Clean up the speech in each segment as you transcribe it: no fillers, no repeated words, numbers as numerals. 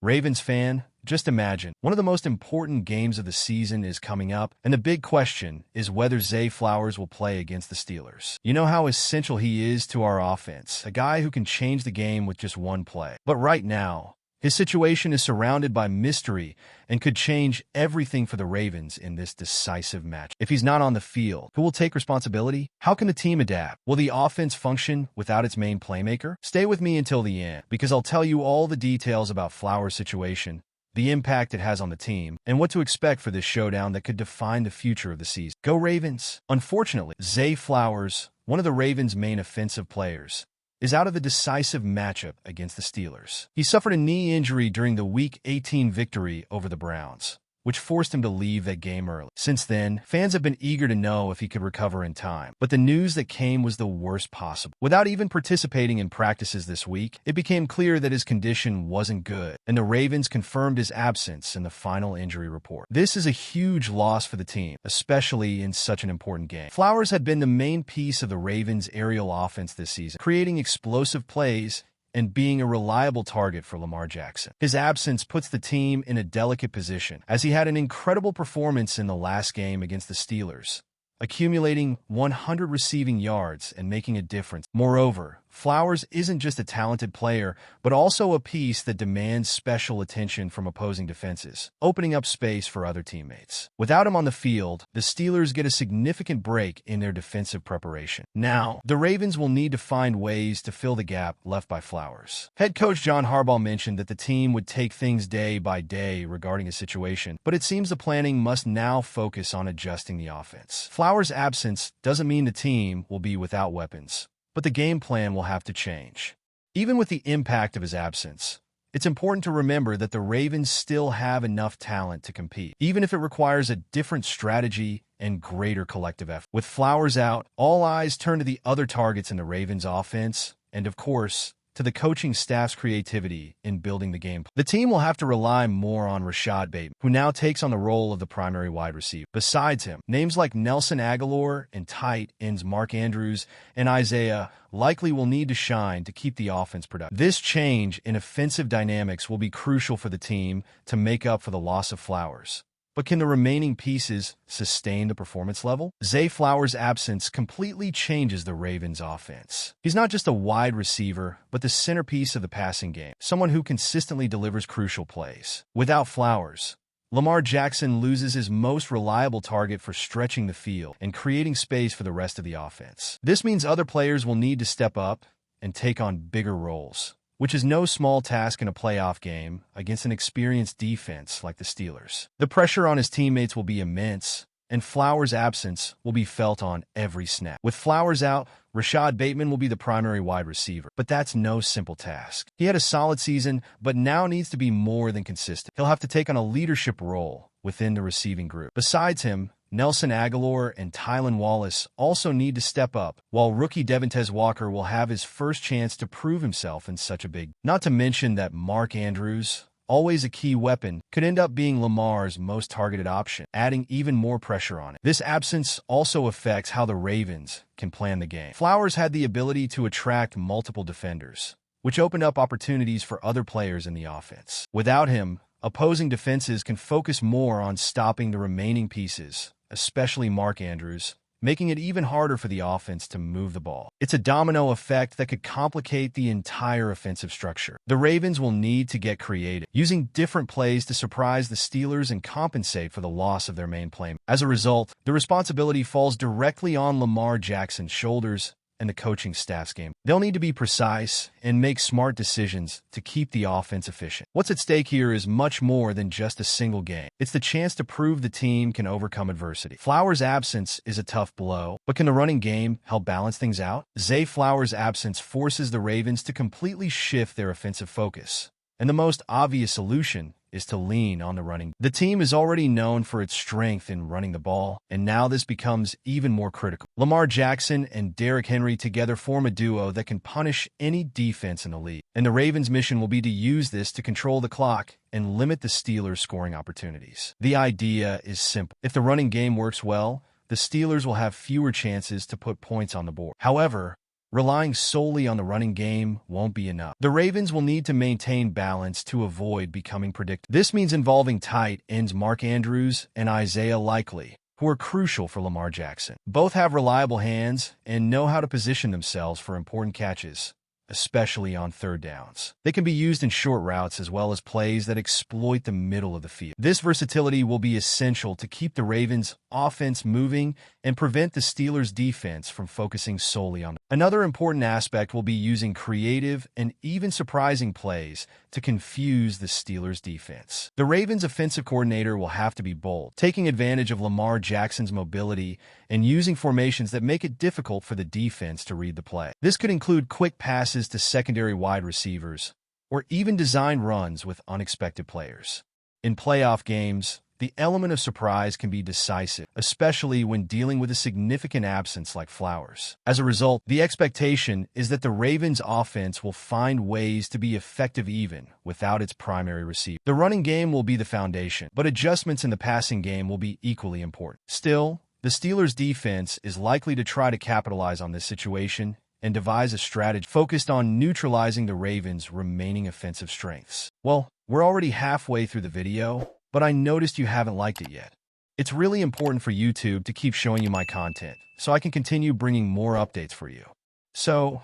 Ravens fan, just imagine, one of the most important games of the season is coming up, and the big question is whether Zay Flowers will play against the Steelers. You know how essential he is to our offense, a guy who can change the game with just one play. But right now, his situation is surrounded by mystery and could change everything for the Ravens in this decisive match. If he's not on the field, who will take responsibility? How can the team adapt? Will the offense function without its main playmaker? Stay with me until the end, because I'll tell you all the details about Flowers' situation, the impact it has on the team, and what to expect for this showdown that could define the future of the season. Go Ravens! Unfortunately, Zay Flowers, one of the Ravens' main offensive players, is out of the decisive matchup against the Steelers. He suffered a knee injury during the Week 18 victory over the Browns, which forced him to leave that game early. Since then, fans have been eager to know if he could recover in time. But the news that came was the worst possible. Without even participating in practices this week, it became clear that his condition wasn't good, and the Ravens confirmed his absence in the final injury report. This is a huge loss for the team, especially in such an important game. Flowers had been the main piece of the Ravens' aerial offense this season, creating explosive plays and being a reliable target for Lamar Jackson. His absence puts the team in a delicate position, as he had an incredible performance in the last game against the Steelers, accumulating 100 receiving yards and making a difference. Moreover, Flowers isn't just a talented player, but also a piece that demands special attention from opposing defenses, opening up space for other teammates. Without him on the field, the Steelers get a significant break in their defensive preparation. Now, the Ravens will need to find ways to fill the gap left by Flowers. Head coach John Harbaugh mentioned that the team would take things day by day regarding his situation, but it seems the planning must now focus on adjusting the offense. Flowers' absence doesn't mean the team will be without weapons, but the game plan will have to change. Even with the impact of his absence, it's important to remember that the Ravens still have enough talent to compete, even if it requires a different strategy and greater collective effort. With Flowers out, all eyes turn to the other targets in the Ravens' offense, and of course, to the coaching staff's creativity in building the game. The team will have to rely more on Rashad Bateman, who now takes on the role of the primary wide receiver. Besides him, names like Nelson Agholor and tight ends Mark Andrews and Isaiah likely will need to shine to keep the offense productive. This change in offensive dynamics will be crucial for the team to make up for the loss of Flowers. But can the remaining pieces sustain the performance level? Zay Flowers' absence completely changes the Ravens' offense. He's not just a wide receiver, but the centerpiece of the passing game, someone who consistently delivers crucial plays. Without Flowers, Lamar Jackson loses his most reliable target for stretching the field and creating space for the rest of the offense. This means other players will need to step up and take on bigger roles, which is no small task in a playoff game against an experienced defense like the Steelers. The pressure on his teammates will be immense, and Flowers' absence will be felt on every snap. With Flowers out, Rashad Bateman will be the primary wide receiver, but that's no simple task. He had a solid season, but now needs to be more than consistent. He'll have to take on a leadership role within the receiving group. Besides him, Nelson Agholor and Tylan Wallace also need to step up, while rookie Devontae Walker will have his first chance to prove himself in such a big. Not to mention that Mark Andrews, always a key weapon, could end up being Lamar's most targeted option, adding even more pressure on it. This absence also affects how the Ravens can plan the game. Flowers had the ability to attract multiple defenders, which opened up opportunities for other players in the offense. Without him, opposing defenses can focus more on stopping the remaining pieces, especially Mark Andrews, making it even harder for the offense to move the ball. It's a domino effect that could complicate the entire offensive structure. The Ravens will need to get creative, using different plays to surprise the Steelers and compensate for the loss of their main playmaker. As a result, the responsibility falls directly on Lamar Jackson's shoulders and the coaching staff's game. They'll need to be precise and make smart decisions to keep the offense efficient. What's at stake here is much more than just a single game. It's the chance to prove the team can overcome adversity. Flowers' absence is a tough blow, but can the running game help balance things out? Zay Flowers' absence forces the Ravens to completely shift their offensive focus, and the most obvious solution is to lean on the running. The team is already known for its strength in running the ball, and now this becomes even more critical. Lamar Jackson and Derrick Henry together form a duo that can punish any defense in the league, and the Ravens' mission will be to use this to control the clock and limit the Steelers' scoring opportunities. The idea is simple. If the running game works well, the Steelers will have fewer chances to put points on the board. However, Relying solely on the running game won't be enough. The Ravens will need to maintain balance to avoid becoming predictable. This means involving tight ends Mark Andrews and Isaiah Likely, who are crucial for Lamar Jackson. Both have reliable hands and know how to position themselves for important catches, especially on third downs. They can be used in short routes as well as plays that exploit the middle of the field. This versatility will be essential to keep the Ravens' offense moving and prevent the Steelers' defense from focusing solely on them. Another important aspect will be using creative and even surprising plays to confuse the Steelers' defense. The Ravens' offensive coordinator will have to be bold, taking advantage of Lamar Jackson's mobility and using formations that make it difficult for the defense to read the play. This could include quick passes to secondary wide receivers, or even design runs with unexpected players. In playoff games, the element of surprise can be decisive, especially when dealing with a significant absence like Flowers. As a result, the expectation is that the Ravens' offense will find ways to be effective even without its primary receiver. The running game will be the foundation, but adjustments in the passing game will be equally important. Still, the Steelers' defense is likely to try to capitalize on this situation and devise a strategy focused on neutralizing the Ravens' remaining offensive strengths. Well, we're already halfway through the video, but I noticed you haven't liked it yet. It's really important for YouTube to keep showing you my content, so I can continue bringing more updates for you. So,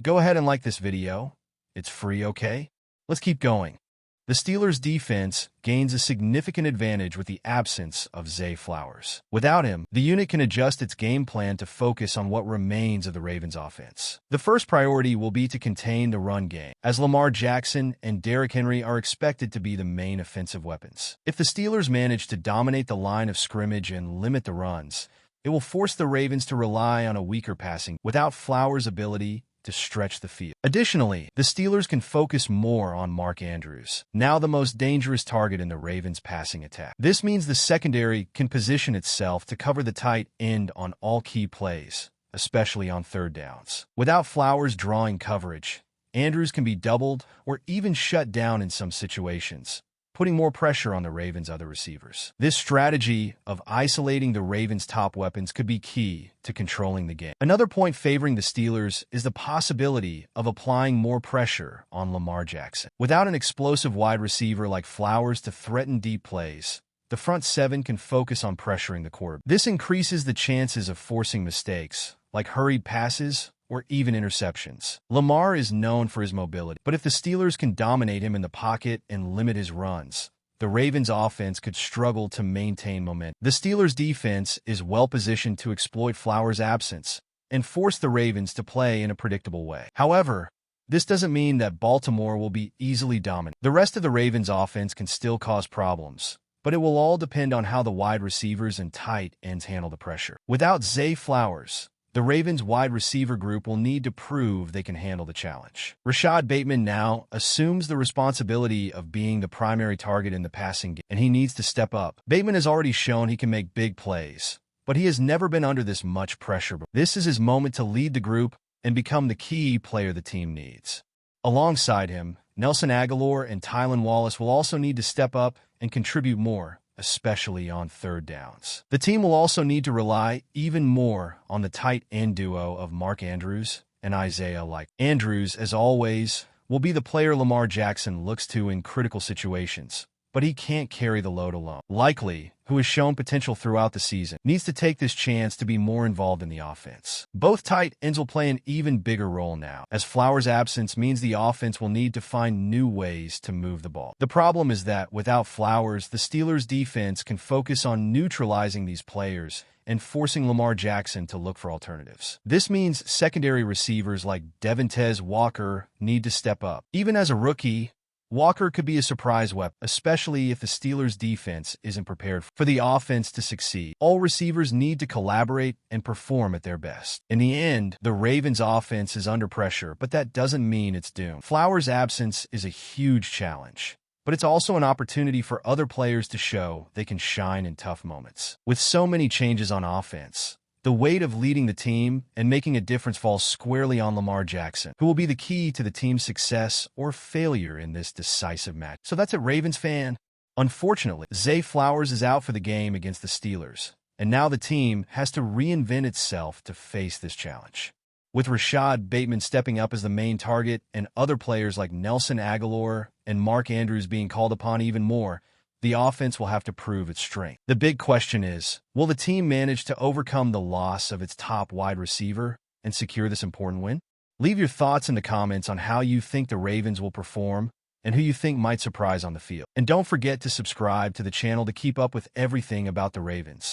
go ahead and like this video. It's free, okay? Let's keep going. The Steelers' defense gains a significant advantage with the absence of Zay Flowers. Without him, the unit can adjust its game plan to focus on what remains of the Ravens' offense. The first priority will be to contain the run game, as Lamar Jackson and Derrick Henry are expected to be the main offensive weapons. If the Steelers manage to dominate the line of scrimmage and limit the runs, it will force the Ravens to rely on a weaker passing without Flowers' ability to stretch the field. Additionally, the Steelers can focus more on Mark Andrews, now the most dangerous target in the Ravens' passing attack. This means the secondary can position itself to cover the tight end on all key plays, especially on third downs. Without Flowers drawing coverage, Andrews can be doubled or even shut down in some situations, putting more pressure on the Ravens' other receivers. This strategy of isolating the Ravens' top weapons could be key to controlling the game. Another point favoring the Steelers is the possibility of applying more pressure on Lamar Jackson. Without an explosive wide receiver like Flowers to threaten deep plays, the front seven can focus on pressuring the quarterback. This increases the chances of forcing mistakes, like hurried passes or even interceptions. Lamar is known for his mobility, but if the Steelers can dominate him in the pocket and limit his runs, the Ravens' offense could struggle to maintain momentum. The Steelers' defense is well-positioned to exploit Flowers' absence and force the Ravens to play in a predictable way. However, this doesn't mean that Baltimore will be easily dominant. The rest of the Ravens' offense can still cause problems, but it will all depend on how the wide receivers and tight ends handle the pressure. Without Zay Flowers, the Ravens' wide receiver group will need to prove they can handle the challenge. Rashad Bateman now assumes the responsibility of being the primary target in the passing game, and he needs to step up. Bateman has already shown he can make big plays, but he has never been under this much pressure. This is his moment to lead the group and become the key player the team needs. Alongside him, Nelson Agholor and Tylan Wallace will also need to step up and contribute more, especially on third downs. The team will also need to rely even more on the tight end duo of Mark Andrews and Isaiah Likely. Andrews, as always, will be the player Lamar Jackson looks to in critical situations, but he can't carry the load alone. Likely, who has shown potential throughout the season, needs to take this chance to be more involved in the offense. Both tight ends will play an even bigger role now, as Flowers' absence means the offense will need to find new ways to move the ball. The problem is that without Flowers, the Steelers' defense can focus on neutralizing these players and forcing Lamar Jackson to look for alternatives. This means secondary receivers like Devontae Walker need to step up. Even as a rookie, Walker could be a surprise weapon, especially if the Steelers' defense isn't prepared for the offense to succeed. All receivers need to collaborate and perform at their best. In the end, the Ravens' offense is under pressure, but that doesn't mean it's doomed. Flowers' absence is a huge challenge, but it's also an opportunity for other players to show they can shine in tough moments. With so many changes on offense, the weight of leading the team and making a difference falls squarely on Lamar Jackson, who will be the key to the team's success or failure in this decisive match. So that's it, Ravens fan. Unfortunately, Zay Flowers is out for the game against the Steelers, and now the team has to reinvent itself to face this challenge. With Rashad Bateman stepping up as the main target and other players like Nelson Aguilar and Mark Andrews being called upon even more, the offense will have to prove its strength. The big question is, will the team manage to overcome the loss of its top wide receiver and secure this important win? Leave your thoughts in the comments on how you think the Ravens will perform and who you think might surprise on the field. And don't forget to subscribe to the channel to keep up with everything about the Ravens.